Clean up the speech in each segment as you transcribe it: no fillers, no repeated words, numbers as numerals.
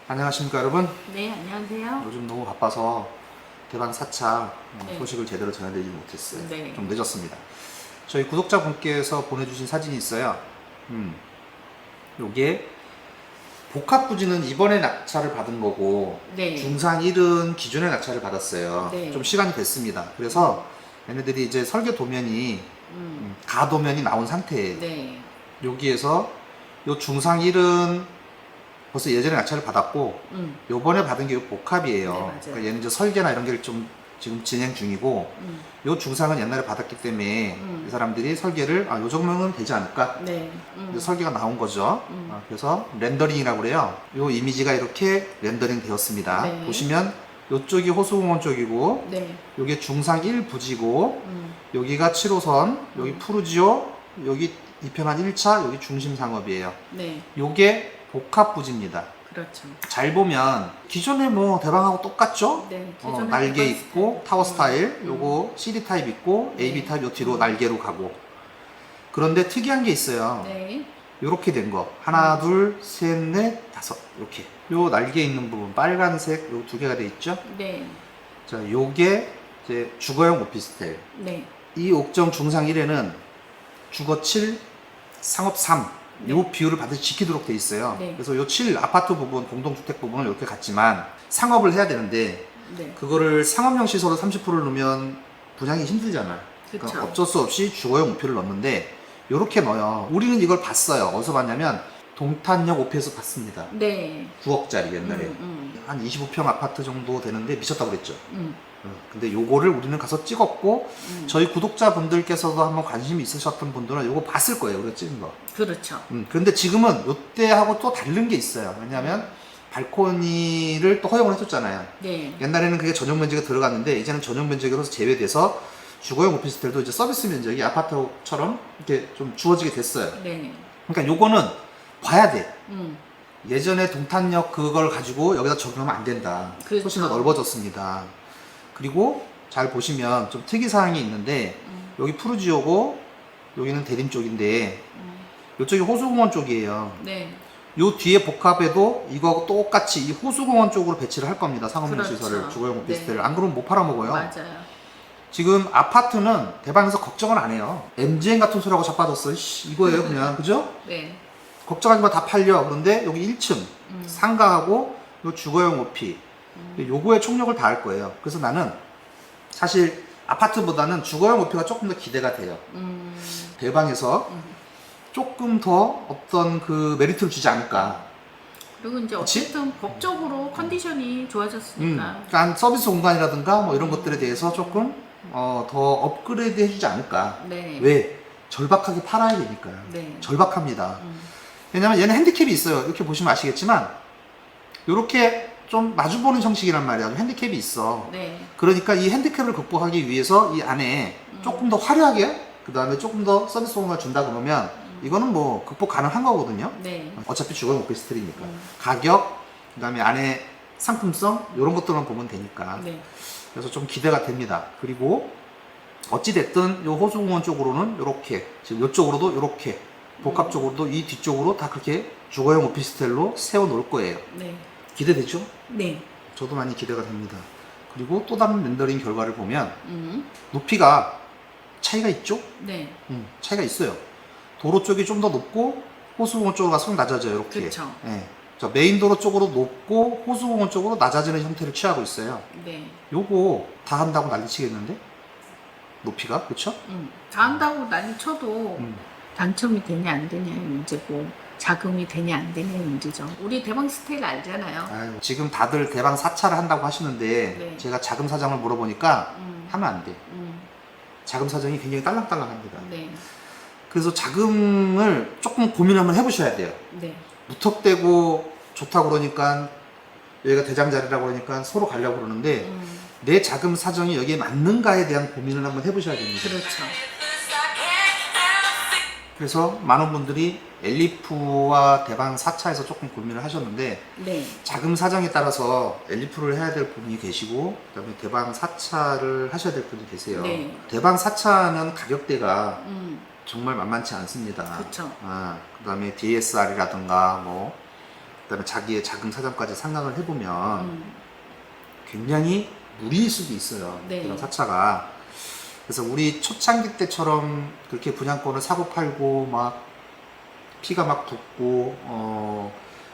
안녕하십니까 여러분. 네, 안녕하세요. 요즘 너무 바빠서 대방 4차 네. 소식을 제대로 전해드리지 못했어요. 네. 좀 늦었습니다. 저희 구독자분께서 보내주신 사진이 있어요. 요게 복합부지는 이번에 낙찰을 받은 거고 네. 중상 1은 기존에 낙찰을 받았어요. 네. 좀 시간이 됐습니다. 그래서 얘네들이 이제 설계 도면이 가도면이 나온 상태예요. 네. 여기에서 요 중상 1은 벌써 예전에 낙찰을 받았고 요번에 받은 게 요 복합이에요. 네, 맞아요. 그러니까 얘는 이제 설계나 이런 게 좀 지금 진행 중이고 요 중상은 옛날에 받았기 때문에 이 사람들이 설계를 요 정도면 되지 않을까? 네. 그래서 설계가 나온 거죠. 그래서 렌더링이라고 그래요. 요 이미지가 이렇게 렌더링 되었습니다. 네. 보시면 요쪽이 호수공원 쪽이고 네. 요게 중상 1 부지고 여기가 7호선, 여기 푸르지오, 여기 이편한 1차, 여기 중심상업이에요. 네. 요게 복합부지입니다. 그렇죠. 잘 보면 기존에 뭐 대방하고 똑같죠? 네. 날개 기존에 있고 타워 스타일, 요거 CD 타입 있고 네. AB 타입 요 뒤로 날개로 가고. 그런데 특이한 게 있어요. 네. 요렇게 된 거. 하나, 둘, 셋, 넷, 다섯. 이렇게. 요 날개 있는 부분 빨간색 요 두 개가 돼 있죠? 네. 자, 요게 이제 주거용 오피스텔. 네. 이 옥정 중상 1에는 주거 7, 상업 3. 네. 요 비율을 반드시 지키도록 돼 있어요. 네. 그래서 요 7 아파트 부분, 공동주택 부분을 이렇게 갔지만 상업을 해야 되는데 네. 그거를 상업용 시설로 30%를 넣으면 분양이 힘들잖아. 그러니까 그쵸. 어쩔 수 없이 주거용 우표를 넣는데 요렇게 넣어요. 우리는 이걸 봤어요. 어디서 봤냐면 동탄역 오피에서 봤습니다. 네. 9억짜리 옛날에. 음. 한 25평 아파트 정도 되는데 미쳤다고 그랬죠. 음. 근데 요거를 우리는 가서 찍었고 저희 구독자분들께서도 한번 관심이 있으셨던 분들은 요거 봤을 거예요. 우리가 찍은 거. 그렇죠. 그런데 지금은 요때하고 또 다른 게 있어요. 왜냐하면 발코니를 또 허용을 해줬잖아요. 네. 옛날에는 그게 전용 면적이 들어갔는데 이제는 전용 면적으로서 제외돼서 주거용 오피스텔도 이제 서비스 면적이 아파트처럼 이렇게 좀 주어지게 됐어요. 네. 그러니까 요거는 봐야 돼. 음. 예전에 동탄역 그걸 가지고 여기다 적용하면 안 된다. 그렇죠. 훨씬 더 넓어졌습니다. 그리고 잘 보시면 좀 특이사항이 있는데 여기 푸르지오고 여기는 대림 쪽인데 이쪽이 호수공원 쪽이에요. 네. 요 뒤에 복합에도 이거 똑같이 이 호수공원 쪽으로 배치를 할 겁니다. 상업용 그렇죠. 시설을 주거용 오피스텔을. 네. 안 그러면 못 팔아먹어요. 맞아요. 지금 아파트는 대방에서 걱정을 안 해요. MGN 같은 소리하고 자빠졌어. 이거예요 그냥. 그죠? 네. 걱정하지 마, 다 팔려. 그런데 여기 1층 상가하고 요 주거용 오피 요거에 총력을 다할 거예요. 그래서 나는 사실 아파트보다는 주거용 오피가 조금 더 기대가 돼요. 대방에서 조금 더 어떤 그 메리트를 주지 않을까. 그리고 이제 그치? 어쨌든 법적으로 컨디션이 좋아졌으니까. 그러니까 서비스 공간이라든가 뭐 이런 것들에 대해서 조금 더 업그레이드 해주지 않을까. 네. 왜? 절박하게 팔아야 되니까요. 네. 절박합니다. 왜냐면 얘는 핸디캡이 있어요. 이렇게 보시면 아시겠지만 이렇게 좀 마주보는 형식이란 말이야. 핸디캡이 있어. 네. 그러니까 이 핸디캡을 극복하기 위해서 이 안에 조금 더 화려하게 그 다음에 조금 더 서비스 공간을 준다 그러면 이거는 뭐 극복 가능한 거거든요. 네. 어차피 주거용 오피스텔이니까. 가격, 그 다음에 안에 상품성 이런 것들만 보면 되니까. 네. 그래서 좀 기대가 됩니다. 그리고 어찌됐든 요 호수공원 쪽으로는 이렇게 지금 이쪽으로도 이렇게 복합 쪽으로도 이 뒤쪽으로 다 그렇게 주거용 오피스텔로 세워 놓을 거예요. 네. 기대되죠? 네. 저도 많이 기대가 됩니다. 그리고 또 다른 렌더링 결과를 보면 음. 높이가 차이가 있죠? 네. 차이가 있어요. 도로 쪽이 좀 더 높고 호수공원 쪽으로 가서 낮아져요. 이렇게. 그쵸. 예. 자, 메인 도로 쪽으로 높고 호수공원 쪽으로 낮아지는 형태를 취하고 있어요. 네. 요거 다 한다고 난리치겠는데? 높이가 그쵸? 다 한다고 난리 쳐도 당첨이 되냐 안 되냐의 문제고 자금이 되냐 안 되냐의 문제죠. 우리 대방 스타일 알잖아요. 아유, 지금 다들 대방 4차를 한다고 하시는데 네. 제가 자금 사정을 물어보니까 하면 안 돼. 음. 자금 사정이 굉장히 딸랑딸랑합니다. 네. 그래서 자금을 조금 고민 한번 해보셔야 돼요. 네. 무턱대고 좋다고 그러니까 여기가 대장자리라고 그러니까 서로 가려고 그러는데 내 자금 사정이 여기에 맞는가에 대한 고민을 한번 해보셔야 됩니다. 그렇죠. 그래서 많은 분들이 엘리프와 대방 4차에서 조금 고민을 하셨는데 네. 자금 사정에 따라서 엘리프를 해야 될 분이 계시고 그다음에 대방 4차를 하셔야 될 분이 계세요. 네. 대방 4차는 가격대가 정말 만만치 않습니다. 그쵸. 그다음에 DSR이라든가 뭐 그다음에 자기의 자금 사정까지 생각을 해보면 굉장히 무리일 수도 있어요. 네. 대방 4차가. 그래서 우리 초창기 때처럼 그렇게 분양권을 사고 팔고 막 피가 막 붓고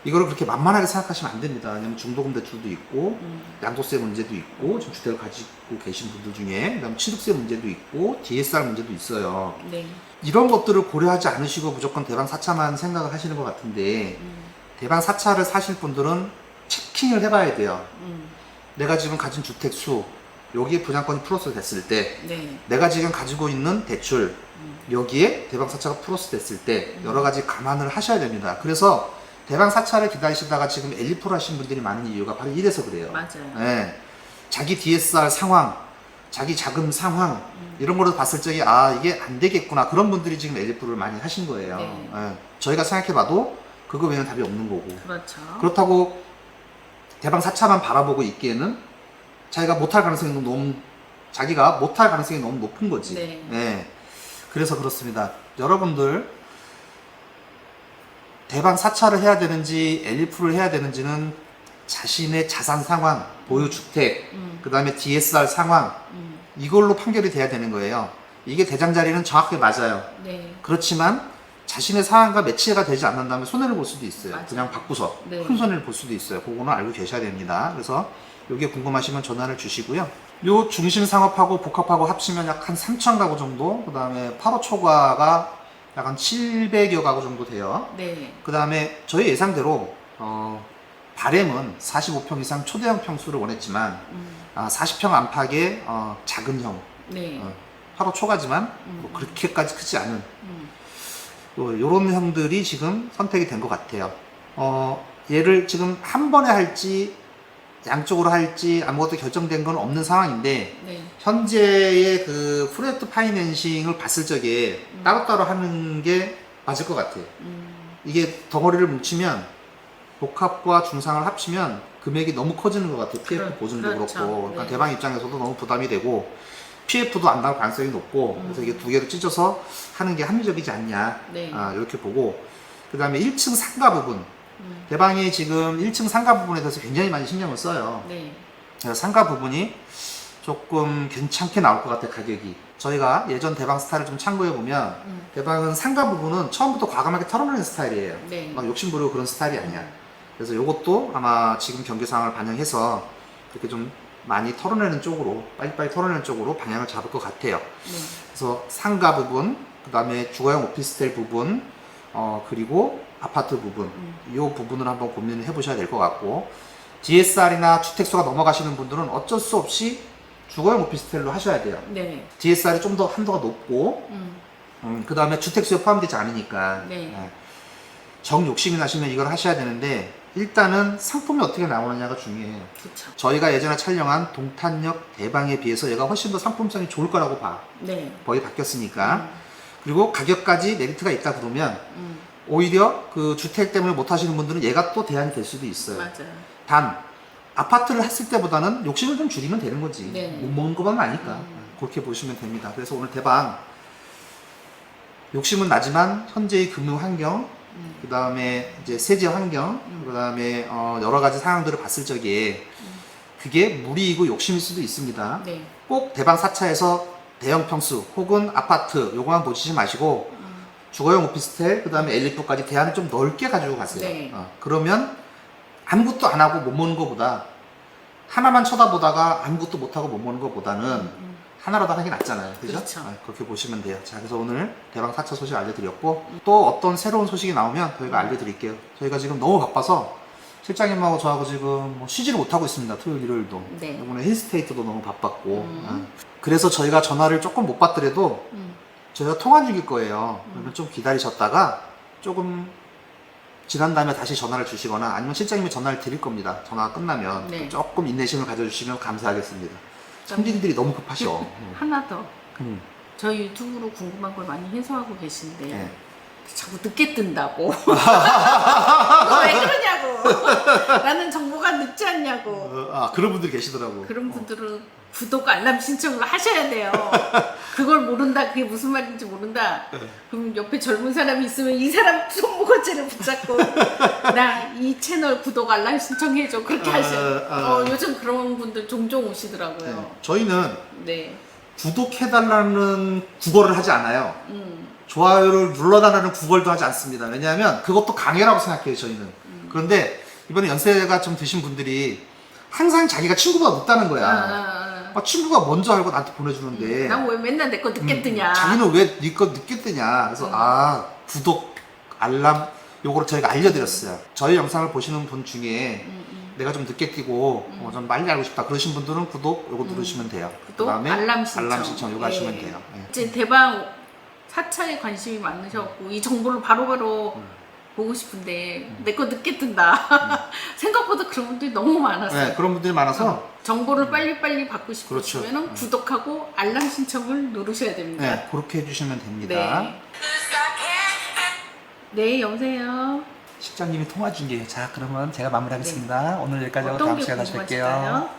이거를 그렇게 만만하게 생각하시면 안 됩니다. 왜냐면 중도금 대출도 있고 양도세 문제도 있고 지금 주택을 가지고 계신 분들 중에 그다음에 취득세 문제도 있고 DSR 문제도 있어요. 네. 이런 것들을 고려하지 않으시고 무조건 대방 4차만 생각을 하시는 것 같은데 대방 4차를 사실 분들은 체킹을 해봐야 돼요. 내가 지금 가진 주택 수, 여기에 분양권이 플러스 됐을 때, 네. 내가 지금 가지고 있는 대출, 여기에 대방 4차가 플러스 됐을 때 여러 가지 감안을 하셔야 됩니다. 그래서 대방 4차를 기다리시다가 지금 엘리포를 하신 분들이 많은 이유가 바로 이래서 그래요. 맞아요. 네. 자기 DSR 상황, 자기 자금 상황 이런 거로 봤을 적에 아 이게 안 되겠구나 그런 분들이 지금 엘리포를 많이 하신 거예요. 네. 네. 저희가 생각해봐도 그거 외에는 답이 없는 거고. 그렇죠. 그렇다고 대방 4차만 바라보고 있기에는 자기가 못할 가능성이 너무 자기가 못할 가능성이 너무 높은 거지. 네. 네. 그래서 그렇습니다. 여러분들 대방 4차를 해야 되는지 엘리프를 해야 되는지는 자신의 자산 상황, 보유 주택, 그 다음에 DSR 상황 이걸로 판결이 돼야 되는 거예요. 이게 대장자리는 정확하게 맞아요. 네. 그렇지만 자신의 상황과 매치가 되지 않는다면 손해를 볼 수도 있어요. 맞아요. 그냥 바꾸서 네. 큰 손해를 볼 수도 있어요. 그거는 알고 계셔야 됩니다. 그래서 이게 궁금하시면 전화를 주시고요. 요 중심 상업하고 복합하고 합치면 약 한 3,000 가구 정도, 그 다음에 8호 초과가 약 한 700여 가구 정도 돼요. 네. 그 다음에 저희 예상대로 바램은 45평 이상 초대형 평수를 원했지만 40평 안팎의 작은 형, 네. 8호 초과지만 뭐 그렇게까지 크지 않은 음. 요런 형들이 지금 선택이 된 것 같아요. 얘를 지금 한 번에 할지 양쪽으로 할지 아무것도 결정된 건 없는 상황인데 네. 현재의 그 프로젝트 파이낸싱을 봤을 적에 따로따로 하는 게 맞을 것 같아요. 이게 덩어리를 뭉치면 복합과 중상을 합치면 금액이 너무 커지는 것 같아요. PF 보증도 그렇죠. 그렇고. 그러니까 네. 대방 입장에서도 너무 부담이 되고 PF도 안 나올 가능성이 높고 그래서 이게 두 개로 찢어서 하는 게 합리적이지 않냐 네. 이렇게 보고 그 다음에 1층 상가 부분 대방이 지금 1층 상가 부분에 대해서 굉장히 많이 신경을 써요. 네. 그래서 상가 부분이 조금 괜찮게 나올 것 같아요. 가격이 저희가 예전 대방 스타일을 좀 참고해 보면 대방은 상가 부분은 처음부터 과감하게 털어내는 스타일이에요. 네. 막 욕심부리고 그런 스타일이 아니야. 그래서 이것도 아마 지금 경기 상황을 반영해서 그렇게 좀 많이 털어내는 쪽으로 빨리빨리 털어내는 쪽으로 방향을 잡을 것 같아요. 네. 그래서 상가 부분, 그 다음에 주거용 오피스텔 부분, 그리고 아파트 부분, 이 부분을 한번 고민을 해보셔야 될 것 같고 DSR이나 주택수가 넘어가시는 분들은 어쩔 수 없이 주거용 오피스텔로 하셔야 돼요. 네. DSR이 좀 더 한도가 높고 그 다음에 주택수에 포함되지 않으니까 네. 정 욕심이 나시면 이걸 하셔야 되는데 일단은 상품이 어떻게 나오느냐가 중요해요. 그렇죠. 저희가 예전에 촬영한 동탄역 대방에 비해서 얘가 훨씬 더 상품성이 좋을 거라고 봐. 네. 거의 바뀌었으니까. 그리고 가격까지 메리트가 있다 그러면 오히려 그 주택 때문에 못 하시는 분들은 얘가 또 대안이 될 수도 있어요. 맞아요. 단 아파트를 했을 때보다는 욕심을 좀 줄이면 되는 거지. 네. 못 먹는 것만 아니까. 그렇게 보시면 됩니다. 그래서 오늘 대방 욕심은 나지만 현재의 금융 환경, 그 다음에 이제 세제 환경, 그 다음에 여러 가지 상황들을 봤을 적에 그게 무리이고 욕심일 수도 있습니다. 네. 꼭 대방 4차에서 대형 평수 혹은 아파트 요거만 보시지 마시고 주거용 오피스텔 그 다음에 엘리프까지 대안을 좀 넓게 가지고 가세요. 네. 그러면 아무것도 안 하고 못 모는 것보다 하나만 쳐다보다가 아무것도 못 하고 못 모는 것보다는 하나라도 하는 게 낫잖아요. 그죠? 그렇죠. 그렇게 보시면 돼요. 자, 그래서 오늘 대방 4차 소식 알려드렸고 또 어떤 새로운 소식이 나오면 저희가 알려드릴게요. 저희가 지금 너무 바빠서 실장님하고 저하고 지금 뭐 쉬지를 못하고 있습니다. 토요일, 일요일도. 네. 이번에 힐스테이트도 너무 바빴고. 그래서 저희가 전화를 조금 못 받더라도 저희가 통화 중일 거예요. 그러면 좀 기다리셨다가 조금 지난 다음에 다시 전화를 주시거나 아니면 실장님이 전화를 드릴 겁니다. 전화가 끝나면 네. 조금 인내심을 가져주시면 감사하겠습니다. 삼진들이 너무 급하셔. 하나 더. 음. 저희 유튜브로 궁금한 걸 많이 해소하고 계신데 네. 자꾸 늦게 뜬다고. 왜 그러냐고. 나는 정보가 늦지 않냐고. 그런 분들이 계시더라고. 그런 분들은 구독 알람 신청을 하셔야 돼요. 그걸 모른다. 그게 무슨 말인지 모른다. 그럼 옆에 젊은 사람이 있으면 이 사람 손목어째를 붙잡고 나 이 채널 구독 알람 신청해줘. 그렇게 하셔요. 요즘 그런 분들 종종 오시더라고요. 네. 저희는 네. 구독해달라는 구걸을 하지 않아요. 좋아요를 눌러달라는 구걸도 하지 않습니다. 왜냐하면 그것도 강요라고 생각해요, 저희는. 그런데 이번에 연세가 좀 드신 분들이 항상 자기가 친구보다 늦다는 거야. 친구가 먼저 알고 나한테 보내주는데 난 왜 맨날 내 거 늦게 뜨냐. 자기는 왜 네 거 늦게 뜨냐. 그래서 구독, 알람 요거를 저희가 알려드렸어요. 저희 영상을 보시는 분 중에 내가 좀 늦게 뛰고 좀 빨리 알고 싶다 그러신 분들은 구독 요거 누르시면 돼요. 구독, 그다음에 알람 신청 요거 하시면 돼요. 네. 이제 대방 4차에 관심이 많으셔갖고 이 정보를 바로바로 보고 싶은데 내 거 늦게 뜬다. 생각보다 그런 분들이 너무 많았어요. 네, 그런 분들이 많아서 정보를 빨리빨리 받고 싶으시면 그렇죠. 구독하고 알람 신청을 누르셔야 됩니다. 네, 그렇게 해주시면 됩니다. 네. 네, 여보세요. 실장님이 통화 중이에요. 자, 그러면 제가 마무리하겠습니다. 오늘 여기까지 하고 어떤 다음 게 시간에 다시 뵐게요. 궁금하실까요?